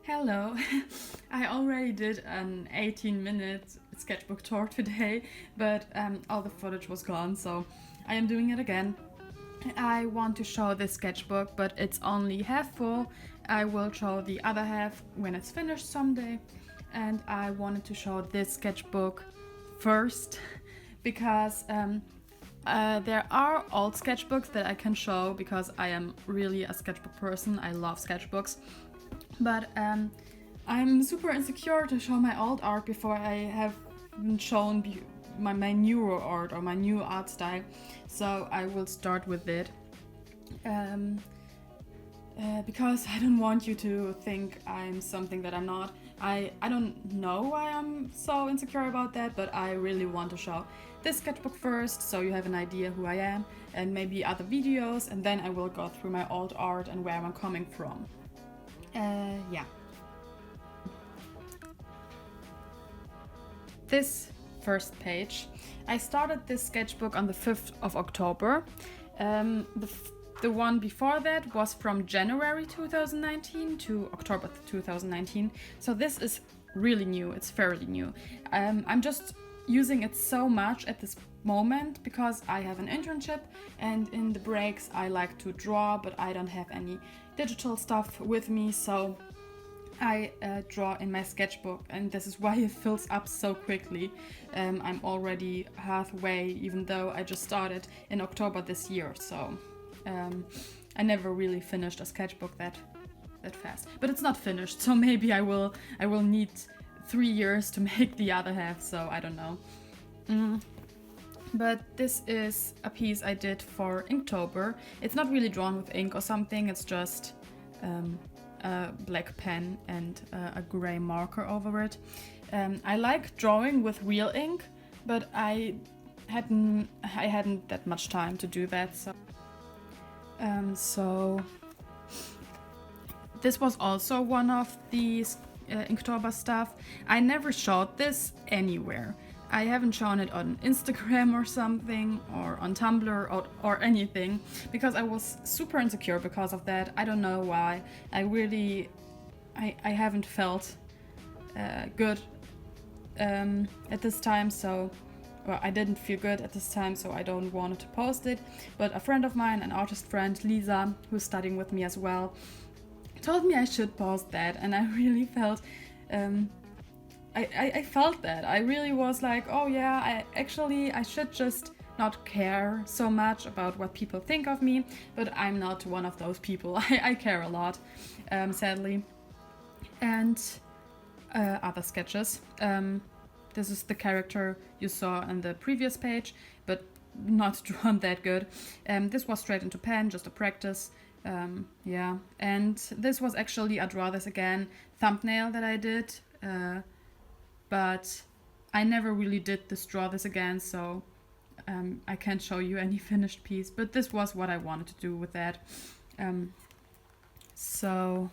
Hello. I already did an 18-minute sketchbook tour today, but all the footage was gone, so I am doing it again. I want to show this sketchbook, but it's only half full. I will show the other half when it's finished someday. And I wanted to show this sketchbook first because there are old sketchbooks that I can show because I am really a sketchbook person. I love sketchbooks. But I'm super insecure to show my old art before I have shown my newer art or my new art style. So I will start with it. Because I don't want you to think I'm something that I'm not. I don't know why I'm so insecure about that, but I really want to show this sketchbook first so you have an idea who I am, and maybe other videos, and then I will go through my old art and where I'm coming from. Yeah. This first page. I started this sketchbook on the 5th of October. The one before that was from January 2019 to October 2019. So this is really new. It's fairly new. I'm just using it so much at this moment because I have an internship, and in the breaks I like to draw, but I don't have any digital stuff with me, so I draw in my sketchbook, and this is why it fills up so quickly. I'm already halfway, even though I just started in October this year, so I never really finished a sketchbook that fast. But it's not finished, so maybe I will need 3 years to make the other half, so I don't know. But this is a piece I did for Inktober. It's not really drawn with ink or something, it's just a black pen and a gray marker over it. I like drawing with real ink, but I hadn't that much time to do that. So this was also one of the Inktober stuff. I never showed this anywhere. I haven't shown it on Instagram or something, or on Tumblr or anything, because I was super insecure because of that. I don't know why. I haven't felt good at this time, so I didn't feel good at this time, so I don't want to post it. But a friend of mine, an artist friend, Lisa, who's studying with me as well, told me I should post that, and I really felt I felt that. I really was like, oh yeah, I should just not care so much about what people think of me, but I'm not one of those people. I care a lot, sadly. And other sketches. This is the character you saw on the previous page, but not drawn that good. This was straight into pen, just a practice. Yeah, and this was actually a draw this again thumbnail that I did. But I never really did this draw this again, so I can't show you any finished piece, but this was what I wanted to do with that. So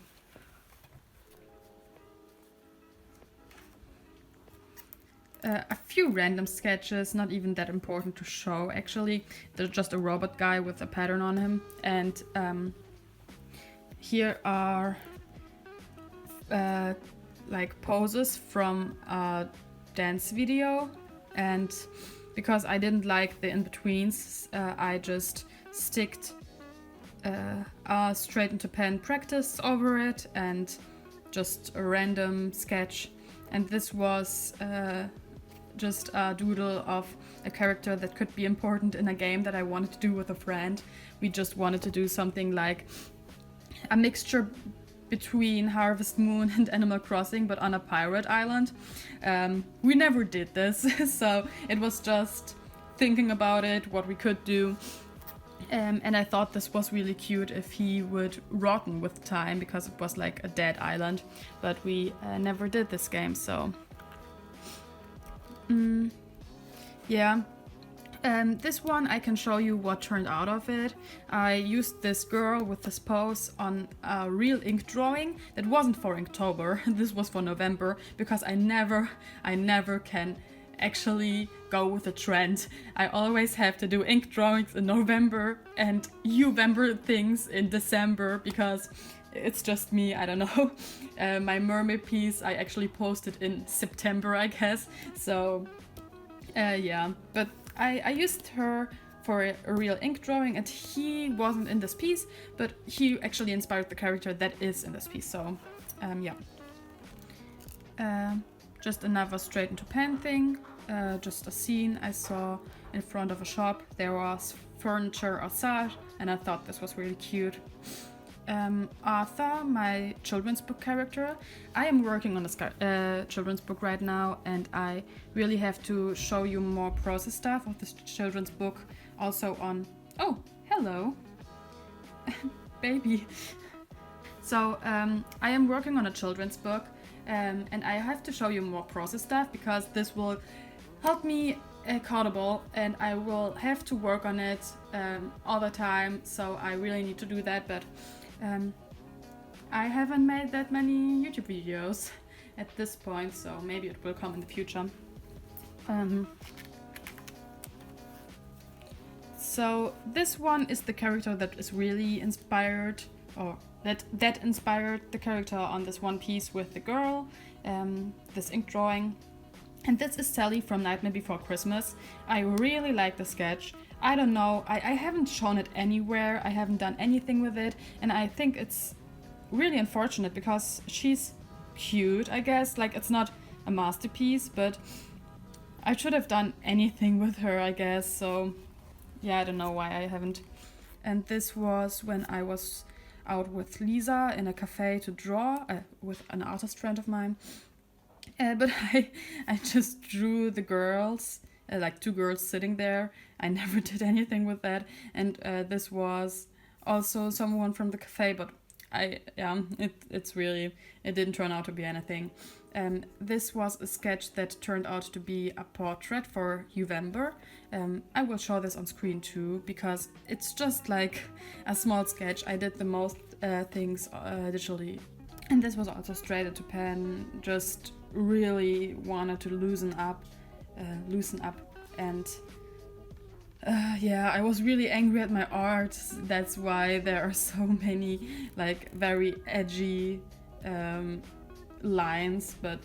a few random sketches, not even that important to show actually. There's just a robot guy with a pattern on him, and here are like poses from a dance video, and because I didn't like the in-betweens, I just sticked a straight into pen practice over it and just a random sketch. And this was just a doodle of a character that could be important in a game that I wanted to do with a friend. We just wanted to do something like a mixture between Harvest Moon and Animal Crossing, but on a pirate island. We never did this, so it was just thinking about it, what we could do. And I thought this was really cute if he would rotten with time, because it was like a dead island, but we never did this game, so yeah. This one I can show you what turned out of it. I used this girl with this pose on a real ink drawing that wasn't for Inktober. This was for November, because I never can actually go with the trend. I always have to do ink drawings in November and November things in December, because it's just me, I don't know. My mermaid piece I actually posted in September, I guess. So yeah, but I used her for a real ink drawing, and he wasn't in this piece, but he actually inspired the character that is in this piece. So yeah. Just another straight into pen thing, just a scene I saw in front of a shop. There was furniture outside, and I thought this was really cute. Arthur, my children's book character. I am working on a children's book right now, and I really have to show you more process stuff of this children's book. Also on... Oh, hello. Baby. So I am working on a children's book, and I have to show you more process stuff because this will help me accountable, and I will have to work on it all the time, so I really need to do that. But I haven't made that many YouTube videos at this point, so maybe it will come in the future. So this one is the character that is really inspired, or that inspired the character on this one piece with the girl, this ink drawing. And this is Sally from Nightmare Before Christmas. I really like the sketch. I don't know, I haven't shown it anywhere, I haven't done anything with it, and I think it's really unfortunate because she's cute, I guess. Like, it's not a masterpiece, but I should have done anything with her, I guess. So yeah, I don't know why I haven't. And this was when I was out with Lisa in a cafe to draw with an artist friend of mine. But I just drew the girls, like two girls sitting there. I never did anything with that. And this was also someone from the cafe, but it didn't turn out to be anything. This was a sketch that turned out to be a portrait for November. I will show this on screen too, because it's just like a small sketch. I did the most things digitally. And this was also straight into pen, just really wanted to loosen up. And yeah, I was really angry at my art. That's why there are so many like very edgy lines, but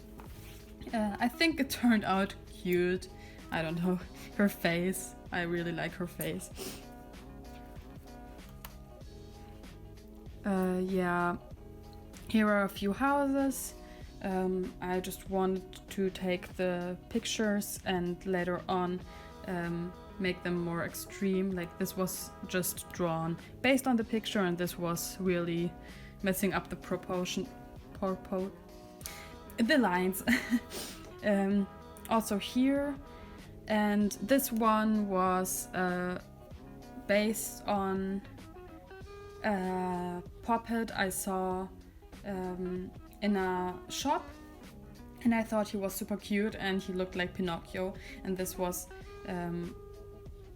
I think it turned out cute. I don't know, her face, I really like her face. Yeah, here are a few houses. I just wanted to take the pictures and later on make them more extreme. Like, this was just drawn based on the picture, and this was really messing up the the lines. Also here, and this one was based on a puppet I saw in a shop, and I thought he was super cute and he looked like Pinocchio. And this was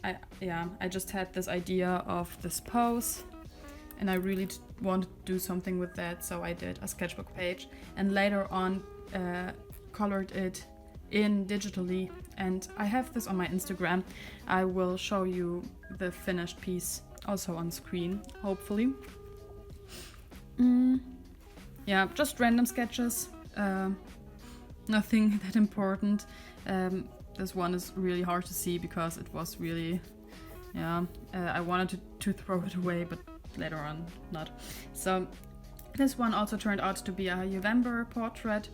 I just had this idea of this pose, and I really wanted to do something with that, so I did a sketchbook page and later on colored it in digitally, and I have this on my Instagram. I will show you the finished piece also on screen, hopefully. Yeah, just random sketches, nothing that important. This one is really hard to see because it was really, I wanted to throw it away, but later on not. So this one also turned out to be a November portrait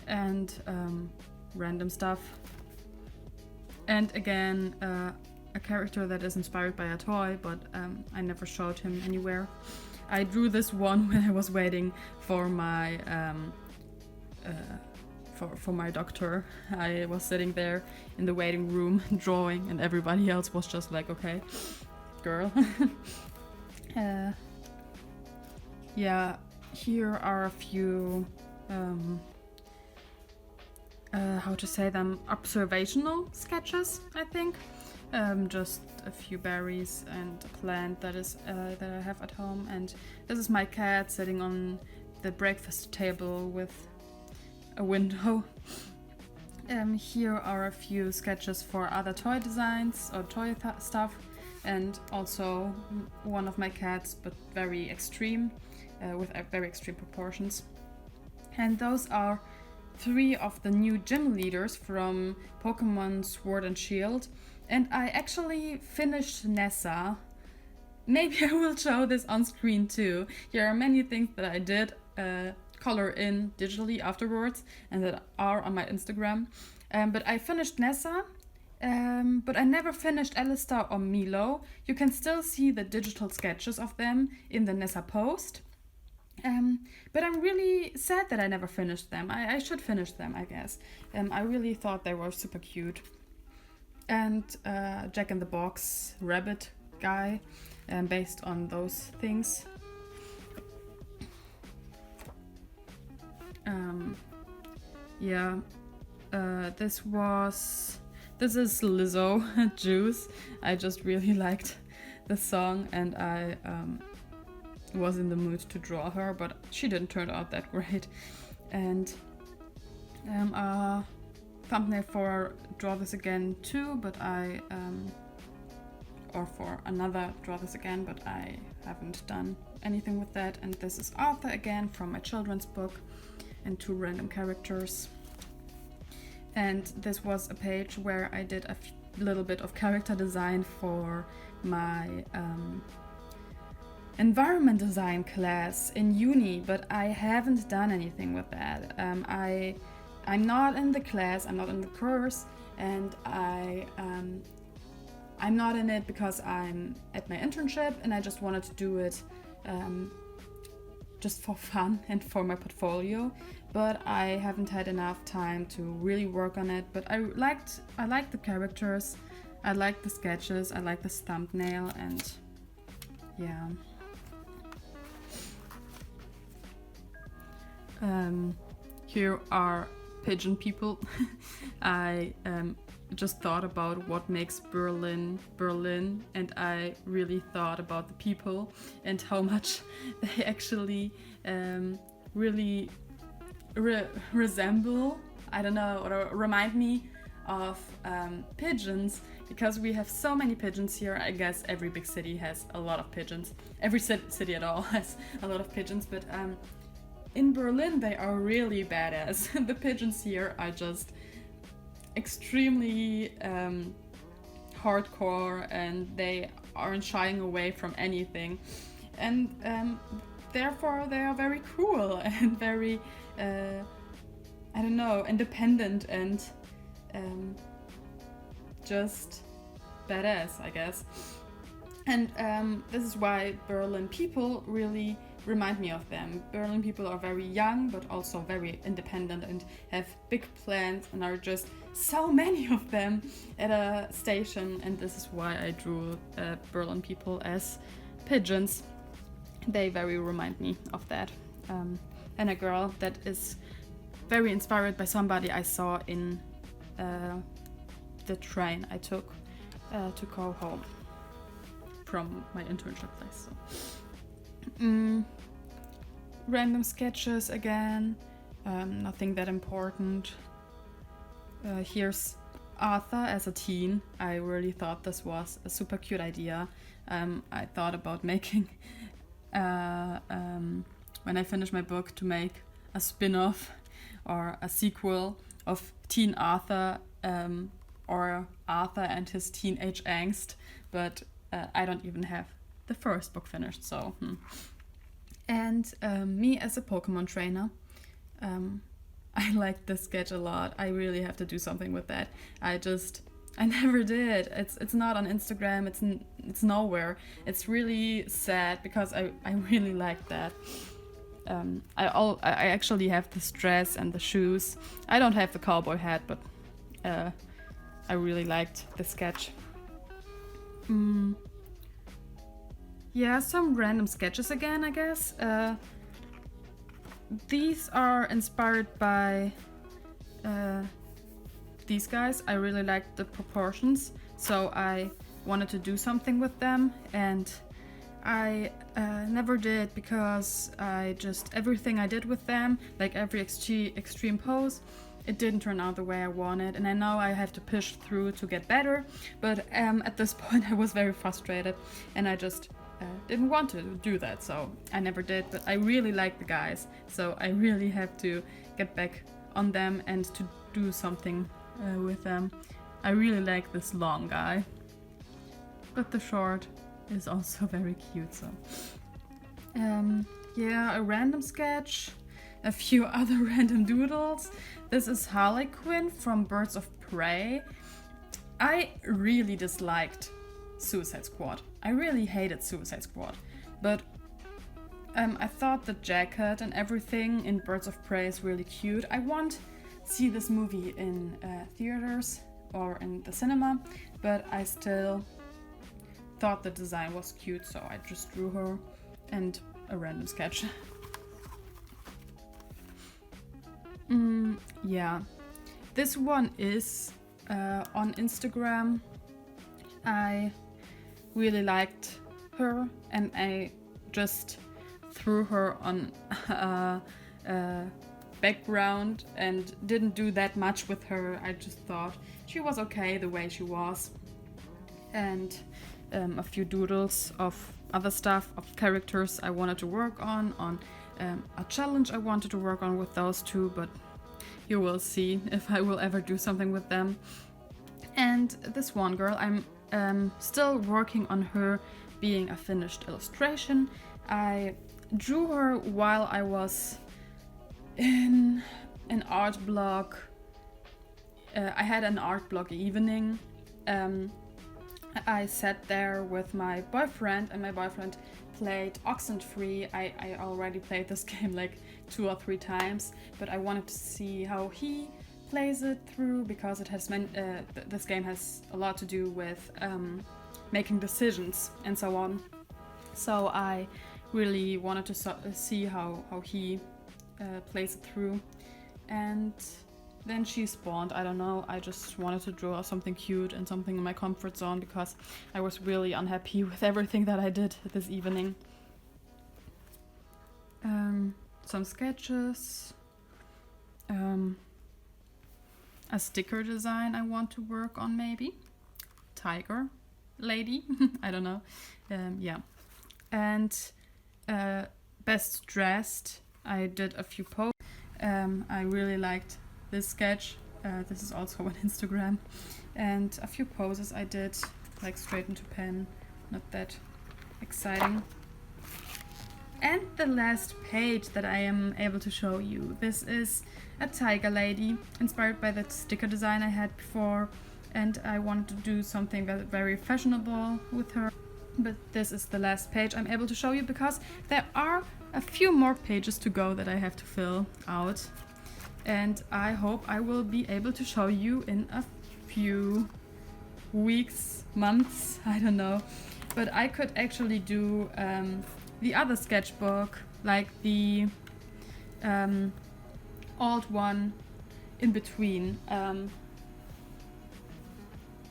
and random stuff. And again, a character that is inspired by a toy, but I never showed him anywhere. I drew this one when I was waiting for my for my doctor. I was sitting there in the waiting room drawing, and everybody else was just like, okay, girl. Yeah, here are a few how to say them, observational sketches, I think. Just a few berries and a plant that is that I have at home, and this is my cat sitting on the breakfast table with a window. Here are a few sketches for other toy designs or toy stuff, and also one of my cats, but very extreme. with very extreme proportions. And those are 3 of the new gym leaders from Pokemon Sword and Shield. And I actually finished Nessa. Maybe I will show this on screen too. There are many things that I did color in digitally afterwards and that are on my Instagram. But I finished Nessa, but I never finished Alistair or Milo. You can still see the digital sketches of them in the Nessa post. But I'm really sad that I never finished them. I should finish them, I guess. I really thought they were super cute. And Jack in the Box rabbit guy, based on those things. This is Lizzo Juice. I just really liked the song, and I was in the mood to draw her, but she didn't turn out that great. And a thumbnail for Draw This Again too, but or for another Draw This Again, but I haven't done anything with that. And this is Arthur again from my children's book, and 2 random characters. And this was a page where I did a little bit of character design for my environment design class in uni, but I haven't done anything with that. I'm not in the class, I'm not in the course, and I'm not in it because I'm at my internship, and I just wanted to do it just for fun and for my portfolio. But I haven't had enough time to really work on it. But I liked the characters, I liked the sketches, I liked this thumbnail, and yeah. Here are Pigeon People. I just thought about what makes Berlin, and I really thought about the people and how much they actually really resemble, I don't know, or remind me of pigeons, because we have so many pigeons here. I guess every big city has a lot of pigeons. Every city at all has a lot of pigeons, but in Berlin they are really badass. The pigeons here are just extremely hardcore, and they aren't shying away from anything, and therefore they are very cool and very I don't know, independent and just badass, I guess. And this is why Berlin people really remind me of them. Berlin people are very young, but also very independent and have big plans, and are just so many of them at a station. And this is why I drew Berlin people as pigeons. They very remind me of that. And a girl that is very inspired by somebody I saw in the train I took to go home from my internship place. So. Random sketches again, nothing that important. Here's Arthur as a teen. I really thought this was a super cute idea. I thought about making, when I finish my book, to make a spin-off or a sequel of Teen Arthur, or Arthur and his teenage angst, but I don't even have the first book finished, so And me as a Pokemon trainer, I like this sketch a lot. I really have to do something with that. I never did. It's not on Instagram. It's nowhere. It's really sad because I really like that. I actually have this dress and the shoes. I don't have the cowboy hat, but I really liked the sketch. Yeah, some random sketches again, I guess. These are inspired by these guys. I really liked the proportions, so I wanted to do something with them, and I never did, because everything I did with them, like every extreme pose, it didn't turn out the way I wanted, and I know I have to push through to get better, but at this point I was very frustrated, and I just didn't want to do that, so I never did. But I really like the guys, so I really have to get back on them and to do something with them. I really like this long guy, but the short is also very cute. So yeah, a random sketch, a few other random doodles. This is Harley Quinn from Birds of Prey. I really disliked Suicide Squad. I really hated Suicide Squad, but I thought the jacket and everything in Birds of Prey is really cute. I want to see this movie in theaters or in the cinema, but I still thought the design was cute, so I just drew her and a random sketch. Yeah, this one is on Instagram. I really liked her and I just threw her on background and didn't do that much with her. I just thought she was okay the way she was, and a few doodles of other stuff, of characters I wanted to work on a challenge I wanted to work on with those two, but you will see if I will ever do something with them. And this one girl, I'm still working on her being a finished illustration. I drew her while I was in an art blog. I had an art blog evening. I sat there with my boyfriend and my boyfriend played Oxenfree. I already played this game like 2 or 3 times, but I wanted to see how he plays it through, because it has this game has a lot to do with making decisions and so on. So I really wanted to see how he plays it through, and then she spawned. I don't know, I just wanted to draw something cute and something in my comfort zone, because I was really unhappy with everything that I did this evening. Some sketches, a sticker design I want to work on, maybe tiger lady. I don't know. Yeah, and best dressed, I did a few posts. I really liked this sketch. This is also on Instagram, and a few poses I did like straight into pen, not that exciting. And the last page that I am able to show you, this is a tiger lady inspired by that sticker design I had before, and I wanted to do something very fashionable with her. But this is the last page I'm able to show you, because there are a few more pages to go that I have to fill out, and I hope I will be able to show you in a few weeks, months, I don't know. But I could actually do the other sketchbook, like the old one in between.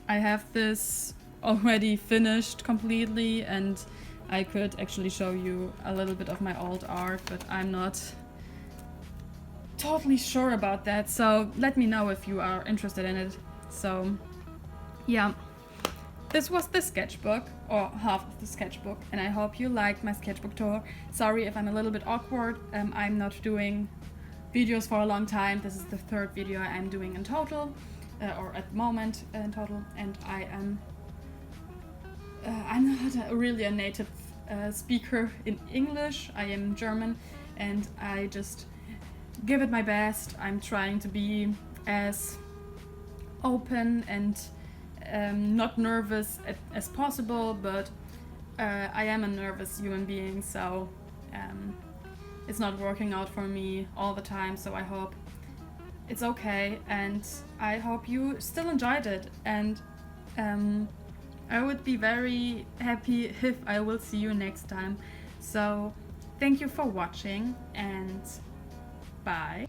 I have this already finished completely, and I could actually show you a little bit of my old art, but I'm not totally sure about that, so let me know if you are interested in it. So yeah, this was the sketchbook, or half of the sketchbook, and I hope you liked my sketchbook tour. Sorry if I'm a little bit awkward. I'm not doing videos for a long time. This is the 3rd video I'm doing in total, or at the moment in total, and I'm not really a native speaker in English. I am German, and I just give it my best. I'm trying to be as open and not nervous as possible, but I am a nervous human being, so it's not working out for me all the time, so I hope it's okay, and I hope you still enjoyed it, and I would be very happy if I will see you next time. So thank you for watching, and bye.